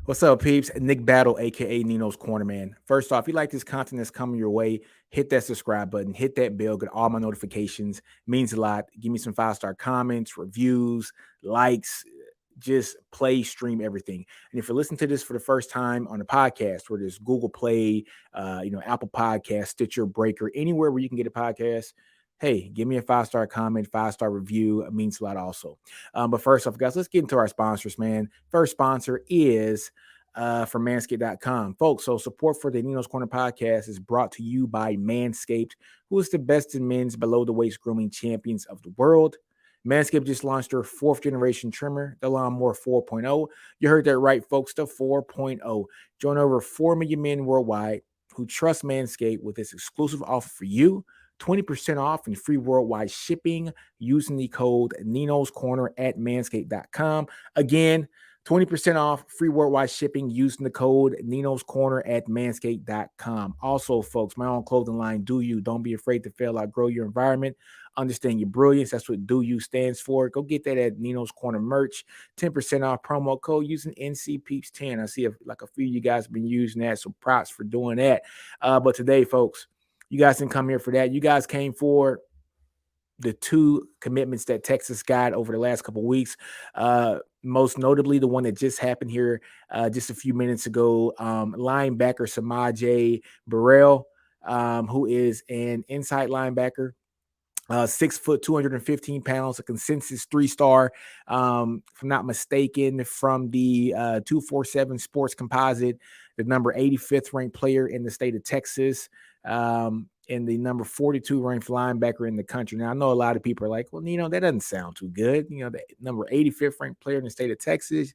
What's up, peeps? Nick Battle, aka NinosCorner, man. First off, if you like this content that's coming your way, hit that subscribe button, hit that bell, get all my notifications. It means a lot. Give me some 5-star comments, reviews, likes, just play, stream everything. And if you're listening to this for the first time on the podcast, where there's Google Play, Apple Podcast, Stitcher, Breaker, anywhere where you can get a podcast, hey, give me a 5-star comment, 5-star review. It means a lot also. But first off, guys, let's get into our sponsors, man. First sponsor is from manscaped.com. Folks, so support for the Ninos Corner podcast is brought to you by Manscaped, who is the best in men's below the waist grooming champions of the world. Manscaped just launched their 4th generation trimmer, the Lawnmower 4.0. You heard that right, folks, the 4.0. Join over 4 million men worldwide who trust Manscaped with this exclusive offer for you. 20% off and free worldwide shipping using the code NinosCorner at manscaped.com. Again, 20% off, free worldwide shipping using the code NinosCorner at manscaped.com. Also, folks, my own clothing line, Do You. Don't be afraid to fail, outgrow your environment. Understand your brilliance. That's what Do You stands for. Go get that at Nino's Corner merch. 10% off promo code using NCPeeps10. I see a few of you guys have been using that, so props for doing that. But today, folks, you guys didn't come here for that. You guys came for the 2 commitments that Texas got over the last couple of weeks. Most notably, the one that just happened here just a few minutes ago. Linebacker Samaje Burrell, who is an inside linebacker. 6 foot, 215 pounds, a consensus 3-star, if I'm not mistaken, from the 247 Sports Composite, the number 85th ranked player in the state of Texas, and the number 42 ranked linebacker in the country. Now, I know a lot of people are like, well, that doesn't sound too good. The number 85th ranked player in the state of Texas,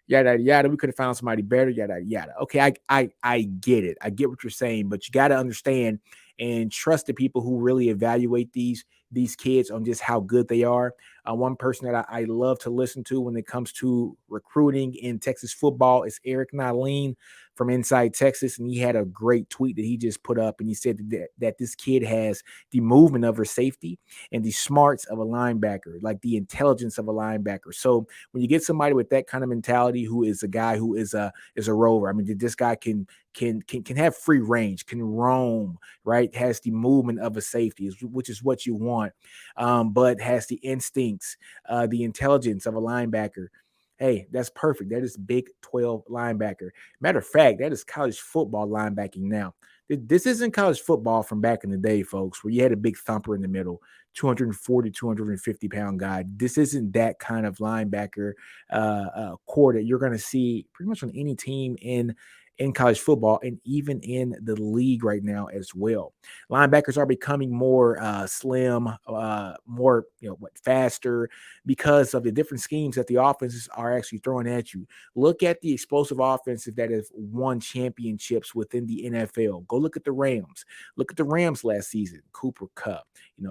yada, yada. We could have found somebody better, yada, yada. Okay, I get it. I get what you're saying, but you got to understand and trust the people who really evaluate these kids on just how good they are. One person that I love to listen to when it comes to recruiting in Texas football is Eric Nalene from Inside Texas, and he had a great tweet that he just put up, and he said that this kid has the movement of a safety and the smarts of a linebacker, like the intelligence of a linebacker. So when you get somebody with that kind of mentality, who is a guy who is a rover, I mean, this guy can have free range, can roam, right? Has the movement of a safety, which is what you want, but has the instincts, the intelligence of a linebacker. Hey, that's perfect. That is Big 12 linebacker. Matter of fact, that is college football linebacking now. This isn't college football from back in the day, folks, where you had a big thumper in the middle, 240, 250-pound guy. This isn't that kind of linebacker core that you're going to see pretty much on any team in college football and even in the league right now as well. Linebackers are becoming more slim, more faster because of the different schemes that the offenses are actually throwing at you. Look at the explosive offenses that have won championships within the NFL. Go look at the Rams. Look at the Rams last season. Cooper Kupp,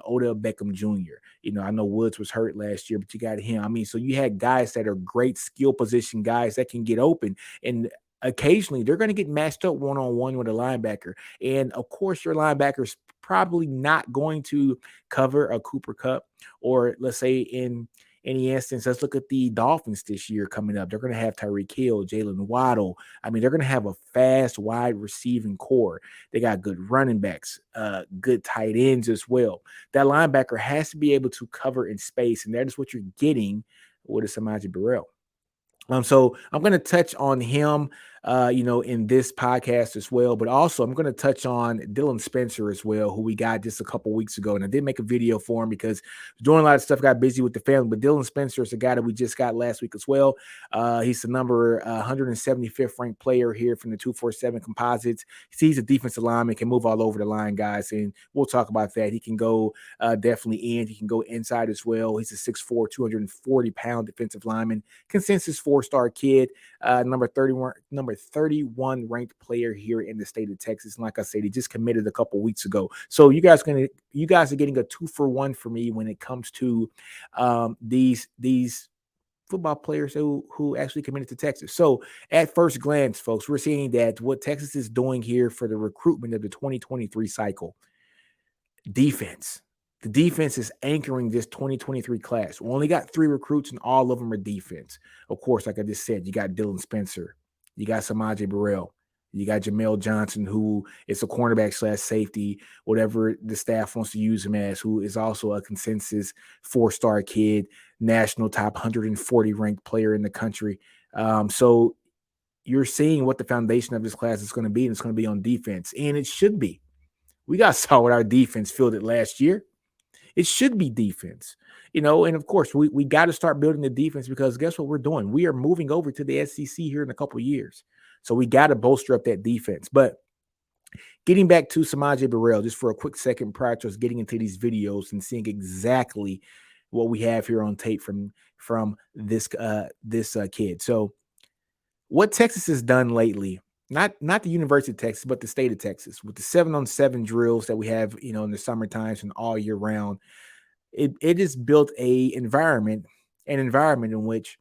Odell Beckham Jr. I know Woods was hurt last year, but you got him. I mean, so you had guys that are great skill position guys that can get open, and occasionally they're going to get matched up one-on-one with a linebacker. And of course, your linebacker's probably not going to cover a Cooper Kupp, or let's say in any instance, let's look at the Dolphins this year coming up. They're going to have Tyreek Hill, Jalen Waddle. I mean, they're going to have a fast, wide receiving core. They got good running backs, good tight ends as well. That linebacker has to be able to cover in space, and that is what you're getting with a Samaje Burrell. So I'm going to touch on him, in this podcast as well, but also I'm going to touch on Dylan Spencer as well, who we got just a couple weeks ago. And I did make a video for him because doing a lot of stuff, got busy with the family, but Dylan Spencer is a guy that we just got last week as well. He's the number 175th ranked player here from the 247 composites. He's a defensive lineman, can move all over the line, guys. And we'll talk about that. He can go definitely in. He can go inside as well. He's a 6'4", 240-pound defensive lineman, consensus 4-star kid, number 31 ranked player here in the state of Texas. And like I said, he just committed a couple weeks ago. So you guys are getting a 2-for-1 for me when it comes to these football players who actually committed to Texas. So at first glance, folks, we're seeing that what Texas is doing here for the recruitment of the 2023 cycle, defense. The defense is anchoring this 2023 class. We only got 3 recruits, and all of them are defense. Of course, like I just said, you got Dylan Spencer. You got Samaje Burrell. You got Jamel Johnson, who is a cornerback slash safety, whatever the staff wants to use him as, who is also a consensus 4-star kid, national top 140 ranked player in the country. So you're seeing what the foundation of this class is going to be, and it's going to be on defense, and it should be. We got saw what our defense fielded last year. It should be defense, and of course we got to start building the defense, because guess what we're doing? We are moving over to the SEC here in a couple of years. So we got to bolster up that defense. But getting back to Samaje Burrell, just for a quick second prior to us getting into these videos and seeing exactly what we have here on tape from this kid. So what Texas has done lately, not the University of Texas, but the state of Texas, with the 7-on-7 drills that we have, in the summer times and all year round, it has built an environment in which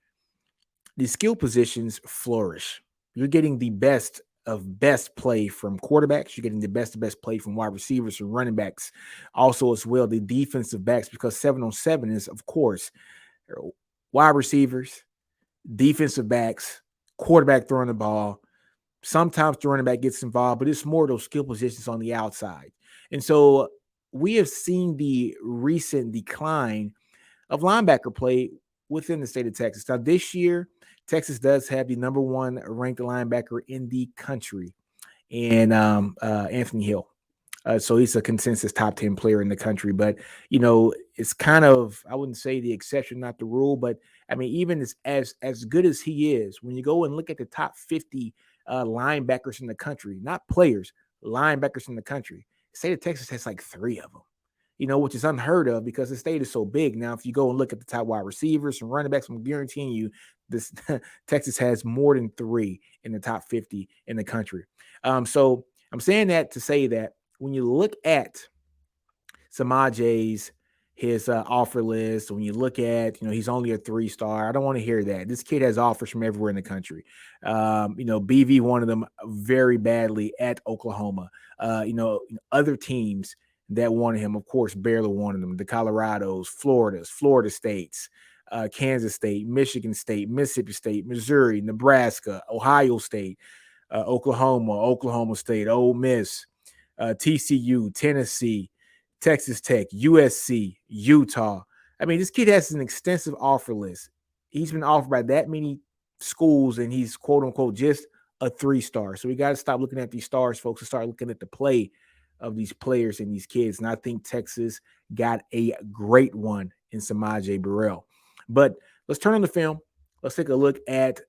the skill positions flourish. You're getting the best of best play from quarterbacks. You're getting the best of best play from wide receivers and running backs. Also, as well, the defensive backs, because 7-on-7 is, of course, wide receivers, defensive backs, quarterback throwing the ball. Sometimes the running back gets involved, but it's more those skill positions on the outside. And so we have seen the recent decline of linebacker play within the state of Texas. Now, this year, Texas does have the number 1 ranked linebacker in the country, and Anthony Hill. So he's a consensus top 10 player in the country. But, it's kind of, I wouldn't say the exception, not the rule. But, I mean, even as good as he is, when you go and look at the top 50 linebackers in the country, not players, linebackers in the country, the state of Texas has like 3 of them. Which is unheard of because the state is so big. Now, if you go and look at the top wide receivers and running backs, I'm guaranteeing you this Texas has more than 3 in the top 50 in the country. So I'm saying that to say that when you look at Samaje's his offer list, when you look at, he's only a 3-star, I don't want to hear that. This kid has offers from everywhere in the country. BV wanted them very badly at Oklahoma. Other teams that wanted him, of course, barely wanted him. The Colorados, Florida States, Kansas State, Michigan State, Mississippi State, Missouri, Nebraska, Ohio State, Oklahoma State, Ole Miss, TCU, Tennessee, Texas Tech, USC, Utah. I mean, this kid has an extensive offer list. He's been offered by that many schools, and he's quote unquote just a 3-star. So we got to stop looking at these stars, folks, and start looking at the play of these players and these kids. And I think Texas got a great one in Samaje Burrell. But let's turn on the film. Let's take a look at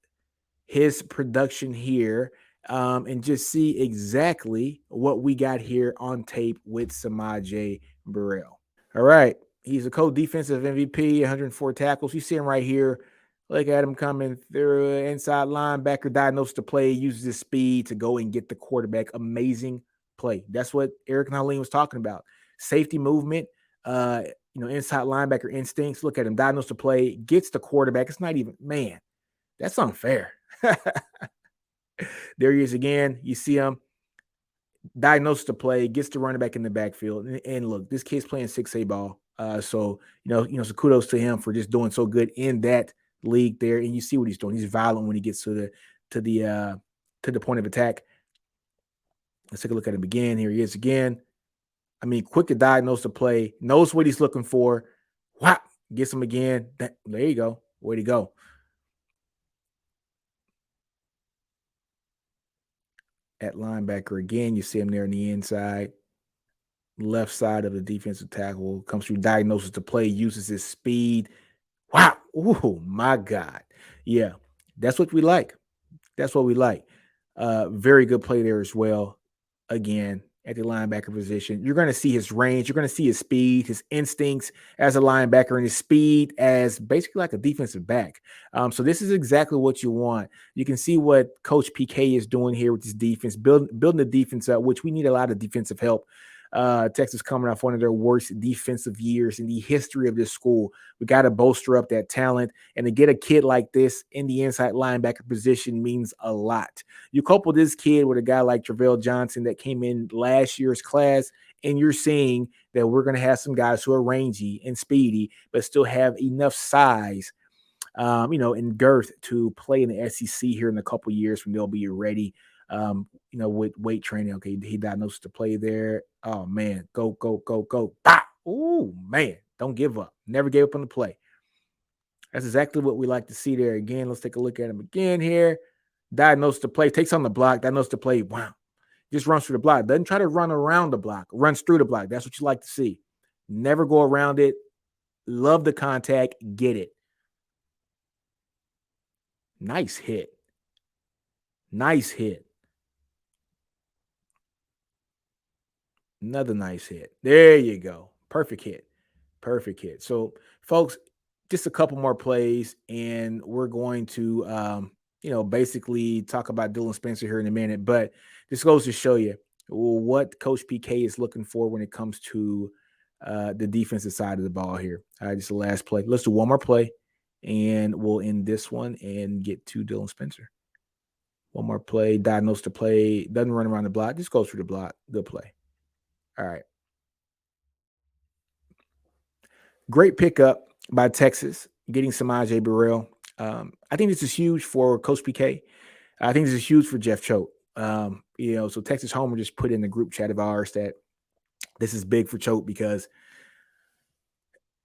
his production here, and just see exactly what we got here on tape with Samaje Burrell. All right. He's a co-defensive MVP, 104 tackles. You see him right here. Look at him coming through, inside linebacker, diagnosed to play, uses his speed to go and get the quarterback. Amazing play. That's what Eric Nahlin was talking about. Safety movement, inside linebacker instincts. Look at him, diagnosed to play, gets the quarterback. It's not even, man, that's unfair. There he is again. You see him, diagnosed to play, gets the running back in the backfield. And look, this kid's playing 6A ball. So kudos to him for just doing so good in that league there. And you see what he's doing. He's violent when he gets to the point of attack. Let's take a look at him again. Here he is again. I mean, quick to diagnose the play, knows what he's looking for. Wow, gets him again. There you go. Way to go. At linebacker again, you see him there on the inside, left side of the defensive tackle, comes through, diagnoses the play, uses his speed. Wow. Oh, my God. Yeah, that's what we like. That's what we like. Very good play there as well. Again, at the linebacker position, you're going to see his range. You're going to see his speed, his instincts as a linebacker, and his speed as basically like a defensive back. So this is exactly what you want. You can see what Coach PK is doing here with his defense, building the defense up, which we need a lot of defensive help. Texas coming off one of their worst defensive years in the history of this school. We got to bolster up that talent, and to get a kid like this in the inside linebacker position means a lot. You couple this kid with a guy like Jamel Johnson that came in last year's class, and you're seeing that we're going to have some guys who are rangy and speedy, but still have enough size in girth to play in the SEC here in a couple years when they'll be ready. With weight training. Okay, he diagnosed to play there. Oh man, go, go, go, go. Bah! Oh man, don't give up. Never gave up on the play. That's exactly what we like to see there. Again, let's take a look at him again here. Diagnosed to play, takes on the block, diagnosed to play. Wow. Just runs through the block. Doesn't try to run around the block, runs through the block. That's what you like to see. Never go around it. Love the contact. Get it. Nice hit. Nice hit. Another nice hit. There you go. Perfect hit. Perfect hit. So, folks, just a couple more plays, and we're going to, basically talk about Dylan Spencer here in a minute. But this goes to show you what Coach PK is looking for when it comes to the defensive side of the ball here. All right, just the last play. Let's do one more play, and we'll end this one and get to Dylan Spencer. One more play. Diagnosed to play. Doesn't run around the block. Just goes through the block. Good play. All right. Great pickup by Texas, getting Samaje Burrell. I think this is huge for Coach PK. I think this is huge for Jeff Choate. So Texas Homer just put in the group chat of ours that this is big for Choate because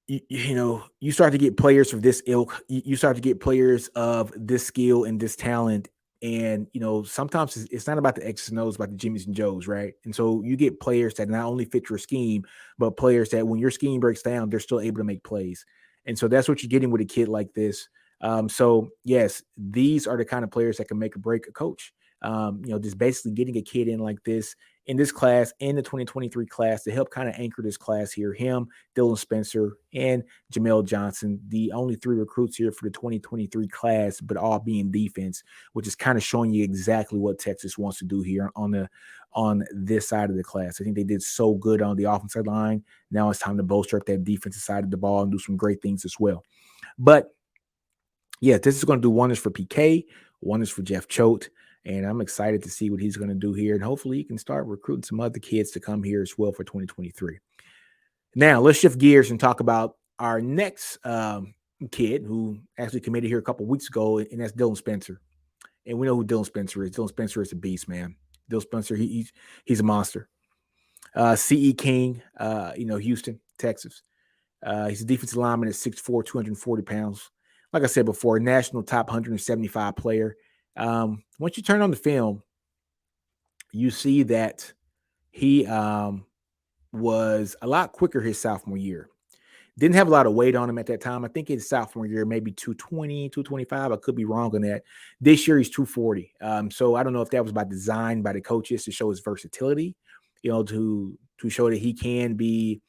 you start to get players of this ilk. You start to get players of this skill and this talent. And, sometimes it's not about the X's and O's, about the Jimmys and Joes, right? And so you get players that not only fit your scheme, but players that when your scheme breaks down, they're still able to make plays. And so that's what you're getting with a kid like this. So, yes, these are the kind of players that can make or break a coach. Just basically getting a kid in like this in this class, in the 2023 class, to help kind of anchor this class here. Him, Dylan Spencer, and Jamel Johnson, the only three recruits here for the 2023 class, but all being defense, which is kind of showing you exactly what Texas wants to do here on this side of the class. I think they did so good on the offensive line. Now it's time to bolster up that defensive side of the ball and do some great things as well. But yeah, this is going to do wonders for PK, wonders for Jeff Choate. And I'm excited to see what he's going to do here. And hopefully he can start recruiting some other kids to come here as well for 2023. Now, let's shift gears and talk about our next kid who actually committed here a couple weeks ago, and that's Dylan Spencer. And we know who Dylan Spencer is. Dylan Spencer is a beast, man. Dylan Spencer, he's a monster. C.E. King, Houston, Texas. He's a defensive lineman at 6'4", 240 pounds. Like I said before, national top 175 player. Once you turn on the film, you see that he was a lot quicker his sophomore year. Didn't have a lot of weight on him at that time. I think his sophomore year, maybe 220, 225. I could be wrong on that. This year, he's 240. So I don't know if that was by design by the coaches to show his versatility, to show that he can be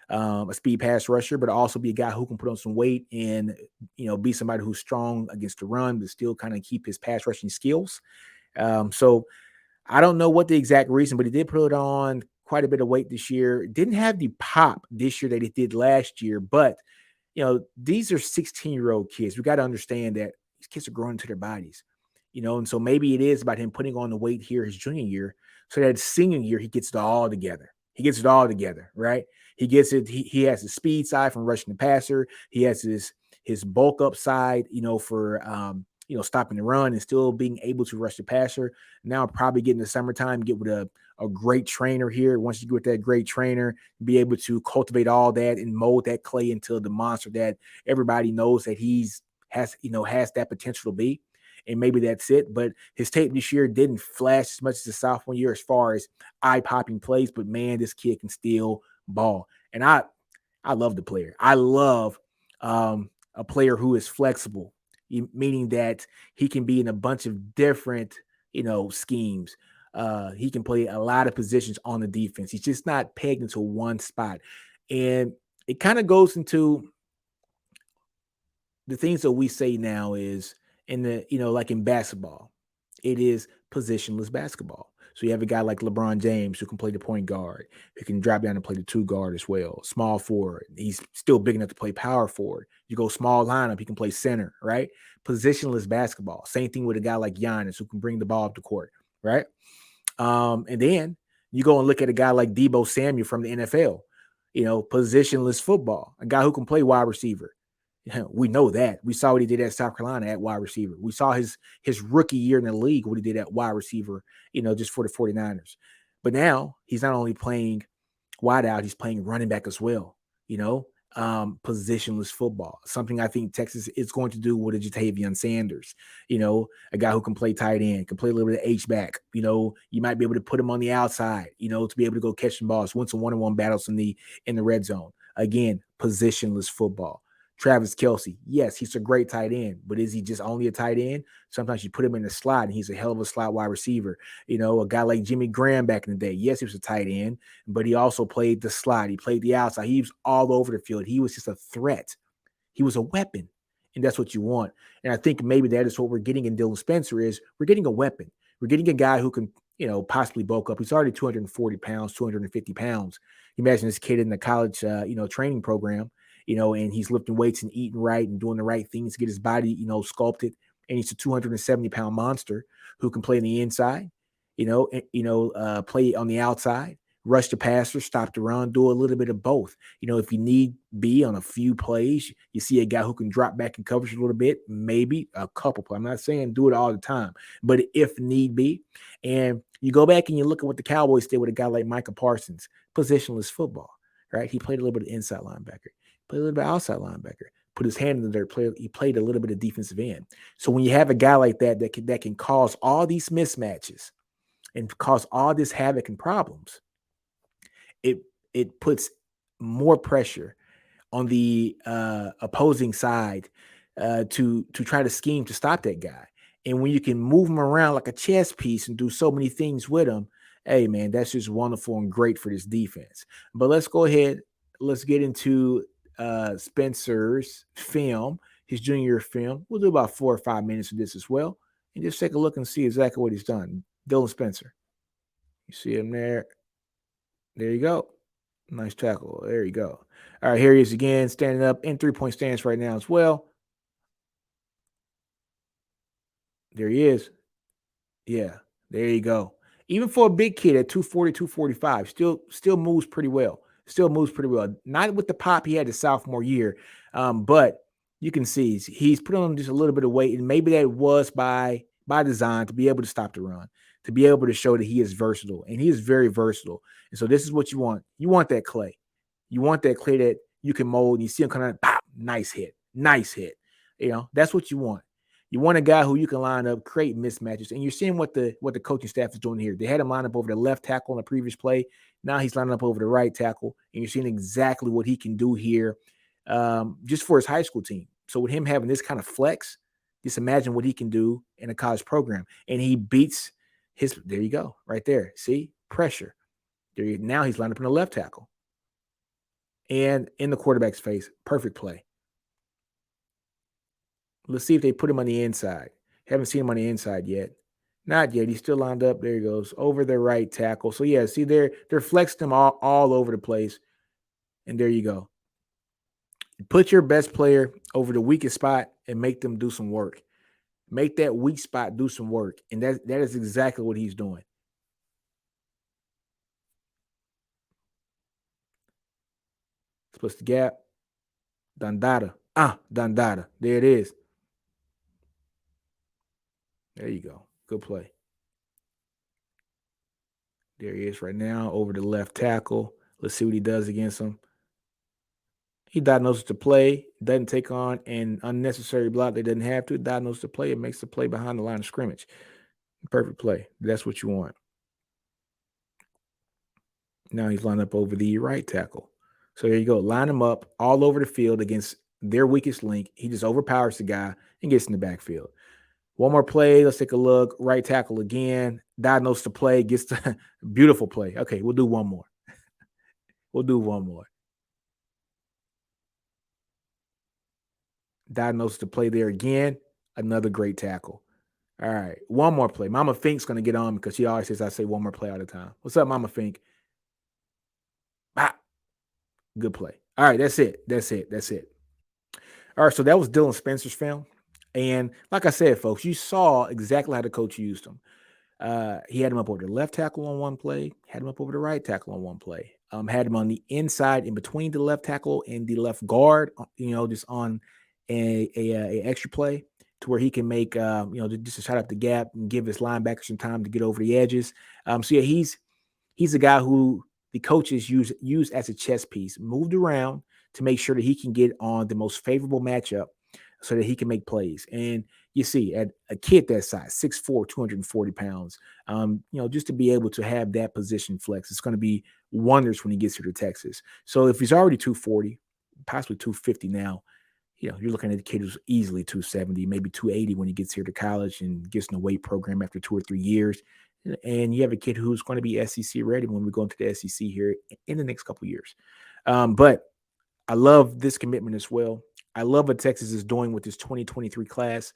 a speed pass rusher, but also be a guy who can put on some weight and, be somebody who's strong against the run, but still kind of keep his pass rushing skills. So I don't know what the exact reason, but he did put on quite a bit of weight this year. Didn't have the pop this year that he did last year, but, these are 16-year-old kids. We got to understand that these kids are growing into their bodies, and so maybe it is about him putting on the weight here his junior year so that senior year he gets it all together. He gets it all together, right? He gets it. He has the speed side from rushing the passer. He has his bulk up side, for stopping the run and still being able to rush the passer. Now probably getting the summertime, get with a great trainer here. Once you get with that great trainer, be able to cultivate all that and mold that clay into the monster that everybody knows that has that potential to be. And maybe that's it. But his tape this year didn't flash as much as the sophomore year as far as eye-popping plays. But, man, this kid can still ball. And I love the player. I love a player who is flexible, meaning that he can be in a bunch of different, schemes. He can play a lot of positions on the defense. He's just not pegged into one spot. And it kind of goes into the things that we say now is like in basketball, it is positionless basketball. So you have a guy like LeBron James who can play the point guard, who can drop down and play the two guard as well. Small forward. He's still big enough to play power forward. You go small lineup, he can play center, right? Positionless basketball. Same thing with a guy like Giannis who can bring the ball up the court, right? And then you go and look at a guy like Deebo Samuel from the NFL, positionless football, a guy who can play wide receiver. We know that. We saw what he did at South Carolina at wide receiver. We saw his rookie year in the league, what he did at wide receiver, just for the 49ers. But now he's not only playing wide out, he's playing running back as well, you know, positionless football, something I think Texas is going to do with a Jatavian Sanders, a guy who can play tight end, can play a little bit of H-back, you might be able to put him on the outside, to be able to go catch some balls, win some one-on-one battles in the red zone. Again, positionless football. Travis Kelce, yes, he's a great tight end, but is he just only a tight end? Sometimes you put him in the slot and he's a hell of a slot wide receiver. A guy like Jimmy Graham back in the day, yes, he was a tight end, but he also played the slot. He played the outside. He was all over the field. He was just a threat. He was a weapon, and that's what you want. And I think maybe that is what we're getting in Dylan Spencer is we're getting a weapon. We're getting a guy who can, possibly bulk up. He's already 240 pounds, 250 pounds. You imagine this kid in the college, training program, and he's lifting weights and eating right and doing the right things to get his body, sculpted. And he's a 270-pound monster who can play on the inside, play on the outside, rush the passer, stop the run, do a little bit of both. If you need be on a few plays, you see a guy who can drop back and coverage a little bit, maybe a couple. I'm not saying do it all the time, but if need be, and you go back and you look at what the Cowboys did with a guy like Micah Parsons, positionless football, right? He played a little bit of inside linebacker, played a little bit of outside linebacker, put his hand in the dirt, he played a little bit of defensive end. So when you have a guy like that that can cause all these mismatches and cause all this havoc and problems, it puts more pressure on the opposing side to try to scheme to stop that guy. And when you can move him around like a chess piece and do so many things with him, hey man, that's just wonderful and great for this defense. But let's go ahead. Let's get into Spencer's film, his junior film. We'll do about 4 or 5 minutes of this as well, and just take a look and see exactly what he's done. Dylan Spencer, you see him there. There you go. Nice tackle. There you go. All right, here he is again, standing up in 3-point stance right now as well. There he is. Yeah, there you go. Even for a big kid at 240, 245, still moves pretty well. Still moves pretty well. Not with the pop he had his sophomore year, but you can see he's put on just a little bit of weight, and maybe that was by design to be able to stop the run, to be able to show that he is versatile, and he is very versatile. And so this is what you want. You want that clay. You want that clay that you can mold, and you see him kind of pop, nice hit. That's what you want. You want a guy who you can line up, create mismatches, and you're seeing what the coaching staff is doing here. They had him line up over the left tackle on the previous play. Now he's lining up over the right tackle, and you're seeing exactly what he can do here, just for his high school team. So with him having this kind of flex, just imagine what he can do in a college program. And he beats his. There you go, right there. See, pressure. Now he's lined up in the left tackle, and in the quarterback's face. Perfect play. Let's see if they put him on the inside. Haven't seen him on the inside yet. Not yet. He's still lined up. There he goes. Over the right tackle. So, yeah, see, they're flexing him all over the place. And there you go. Put your best player over the weakest spot and make them do some work. Make that weak spot do some work. And that is exactly what he's doing. Splits the gap. Dandada. Dandada. There it is. There you go. Good play. There he is right now over the left tackle. Let's see what he does against him. He diagnoses the play, doesn't take on an unnecessary block they doesn't have to. Diagnoses the play, it makes the play behind the line of scrimmage. Perfect play. That's what you want. Now he's lined up over the right tackle. So there you go. Line him up all over the field against their weakest link. He just overpowers the guy and gets in the backfield. One more play. Let's take a look. Right tackle again. Diagnose the play. Gets the beautiful play. Okay, we'll do one more. We'll do one more. Diagnose the play there again. Another great tackle. All right. One more play. Mama Fink's going to get on because she always says I say one more play all the time. What's up, Mama Fink? Good play. All right. That's it. All right. So that was Dylan Spencer's film. And like I said, folks, you saw exactly how the coach used him. He had him up over the left tackle on one play, had him up over the right tackle on one play, had him on the inside in between the left tackle and the left guard, just on a extra play to where he can make just a shot up the gap and give his linebacker some time to get over the edges. So yeah, he's a guy who the coaches use as a chess piece, moved around to make sure that he can get on the most favorable matchup so that he can make plays. And you see, at a kid that size, 6'4", 240 pounds, just to be able to have that position flex, it's going to be wonders when he gets here to Texas. So if he's already 240, possibly 250 now, you're looking at a kid who's easily 270, maybe 280 when he gets here to college and gets in a weight program after 2 or 3 years. And you have a kid who's going to be SEC ready when we go into the SEC here in the next couple of years. But I love this commitment as well. I love what Texas is doing with this 2023 class.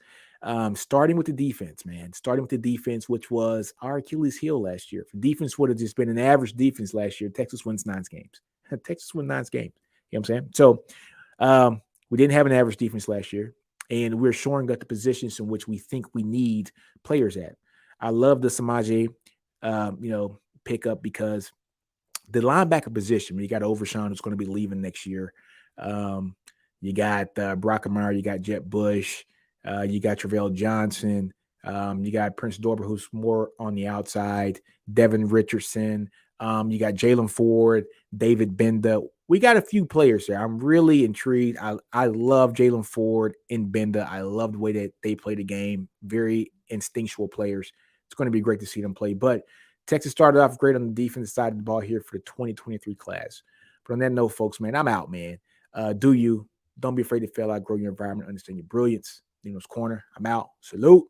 Starting with the defense, man. Starting with the defense, which was our Achilles heel last year. If the defense would have just been an average defense last year, Texas wins 9 games. Texas wins 9 games. You know what I'm saying? So we didn't have an average defense last year, and we're shoring up the positions in which we think we need players at. I love the Samaje, pickup because the linebacker position, you got Overshawn who's going to be leaving next year. You got Brockemeyer, you got Jet Bush, you got Travell Johnson, you got Prince Dorber, who's more on the outside, Devin Richardson, you got Jalen Ford, David Benda. We got a few players there. I'm really intrigued. I love Jalen Ford and Benda. I love the way that they play the game. Very instinctual players. It's going to be great to see them play. But Texas started off great on the defensive side of the ball here for the 2023 class. But on that note, folks, man, I'm out, man. Do you? Don't be afraid to fail out, grow your environment, understand your brilliance. Ninos Corner. I'm out. Salute.